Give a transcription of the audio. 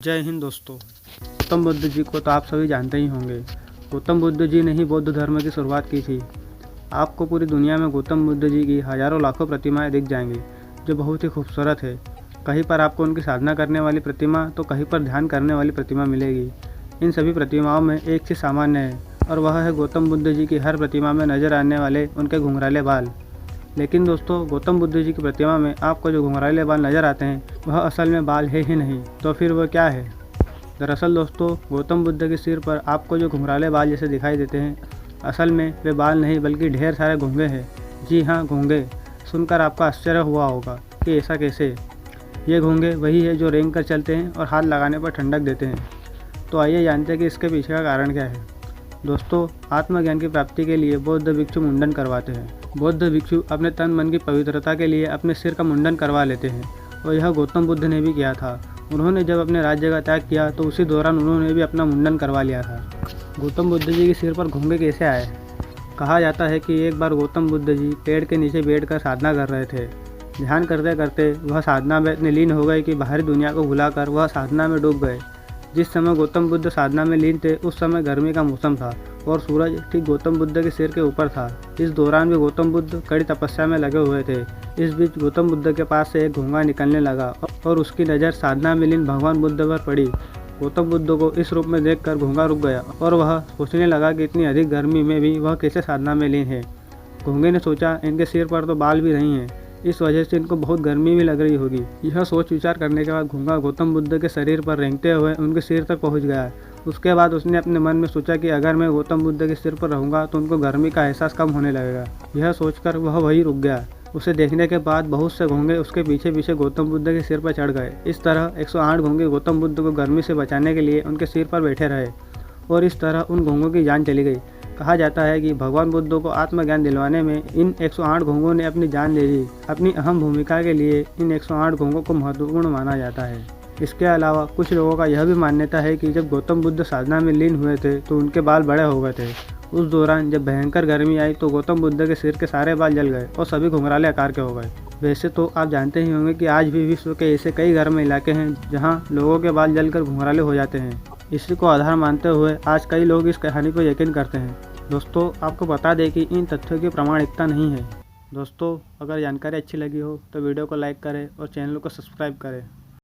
जय हिंद दोस्तों। गौतम बुद्ध जी को तो आप सभी जानते ही होंगे। गौतम बुद्ध जी ने ही बौद्ध धर्म की शुरुआत की थी। आपको पूरी दुनिया में गौतम बुद्ध जी की हज़ारों लाखों प्रतिमाएं दिख जाएंगी जो बहुत ही खूबसूरत है। कहीं पर आपको उनकी साधना करने वाली प्रतिमा तो कहीं पर ध्यान करने वाली प्रतिमा मिलेगी। इन सभी प्रतिमाओं में एक चीज़ सामान्य है और वह है गौतम बुद्ध जी की हर प्रतिमा में नजर आने वाले उनके घुंघराले बाल। लेकिन दोस्तों, गौतम बुद्ध जी की प्रतिमा में आपको जो घुंघराले बाल नज़र आते हैं वह असल में बाल है ही नहीं, तो फिर वह क्या है? दरअसल दोस्तों, गौतम बुद्ध के सिर पर आपको जो घुंघराले बाल जैसे दिखाई देते हैं असल में वे बाल नहीं बल्कि ढेर सारे घोंगे हैं। जी हाँ, घोंगे। सुनकर आपका आश्चर्य हुआ होगा कि ऐसा कैसे। ये घोंगे वही है जो रेंग कर चलते हैं और हाथ लगाने पर ठंडक देते हैं। तो आइए जानते हैं कि इसके पीछे का कारण क्या है। दोस्तों, आत्मज्ञान की प्राप्ति के लिए बौद्ध भिक्षु मुंडन करवाते हैं। बौद्ध भिक्षु अपने तन मन की पवित्रता के लिए अपने सिर का मुंडन करवा लेते हैं और यह गौतम बुद्ध ने भी किया था। उन्होंने जब अपने राज्य का त्याग किया तो उसी दौरान उन्होंने भी अपना मुंडन करवा लिया था। गौतम बुद्ध जी के सिर पर घोंगे कैसे आए? कहा जाता है कि एक बार गौतम बुद्ध जी पेड़ के नीचे बैठकर साधना कर रहे थे। ध्यान करते करते वह साधना में इतने लीन हो गए कि बाहरी दुनिया को भुलाकर वह साधना में डूब गए। जिस समय गौतम बुद्ध साधना में लीन थे उस समय गर्मी का मौसम था और सूरज ठीक गौतम बुद्ध के सिर के ऊपर था। इस दौरान भी गौतम बुद्ध कड़ी तपस्या में लगे हुए थे। इस बीच गौतम बुद्ध के पास से एक घोंघा निकलने लगा और उसकी नज़र साधना में लीन भगवान बुद्ध पर पड़ी। गौतम बुद्ध को इस रूप में देखकर घोंघा रुक गया और वह सोचने लगा कि इतनी अधिक गर्मी में भी वह कैसे साधना में लीन है। घोंघे ने सोचा, इनके सिर पर तो बाल भी नहीं हैं, इस वजह से इनको बहुत गर्मी भी लग रही होगी। यह सोच विचार करने के बाद घोंघा गौतम बुद्ध के शरीर पर रेंगते हुए उनके सिर तक पहुंच गया। उसके बाद उसने अपने मन में सोचा कि अगर मैं गौतम बुद्ध के सिर पर रहूंगा तो उनको गर्मी का एहसास कम होने लगेगा। यह सोचकर वह वहीं रुक गया। उसे देखने के बाद बहुत से घोंघे उसके पीछे पीछे गौतम बुद्ध के सिर पर चढ़ गए। इस तरह 108 घोंघे गौतम बुद्ध को गर्मी से बचाने के लिए उनके सिर पर बैठे रहे और इस तरह उन घोंघों की जान चली गई। कहा जाता है कि भगवान बुद्ध को आत्मज्ञान दिलवाने में इन 108 घोंघों ने अपनी जान दे दी। अपनी अहम भूमिका के लिए इन 108 घोंघों को महत्वपूर्ण माना जाता है। इसके अलावा कुछ लोगों का यह भी मान्यता है कि जब गौतम बुद्ध साधना में लीन हुए थे तो उनके बाल बड़े हो गए थे। उस दौरान जब भयंकर गर्मी आई तो गौतम बुद्ध के सिर के सारे बाल जल गए और सभी घुंघराले आकार के हो गए। वैसे तो आप जानते ही होंगे कि आज भी विश्व के ऐसे कई गर्म इलाके हैं जहाँ लोगों के बाल जलकर घुंघराले हो जाते हैं। इसी को आधार मानते हुए आज कई लोग इस कहानी पर यकीन करते हैं। दोस्तों, आपको बता दें कि इन तथ्यों की प्रामाणिकता नहीं है। दोस्तों, अगर जानकारी अच्छी लगी हो तो वीडियो को लाइक करें और चैनल को सब्सक्राइब करें।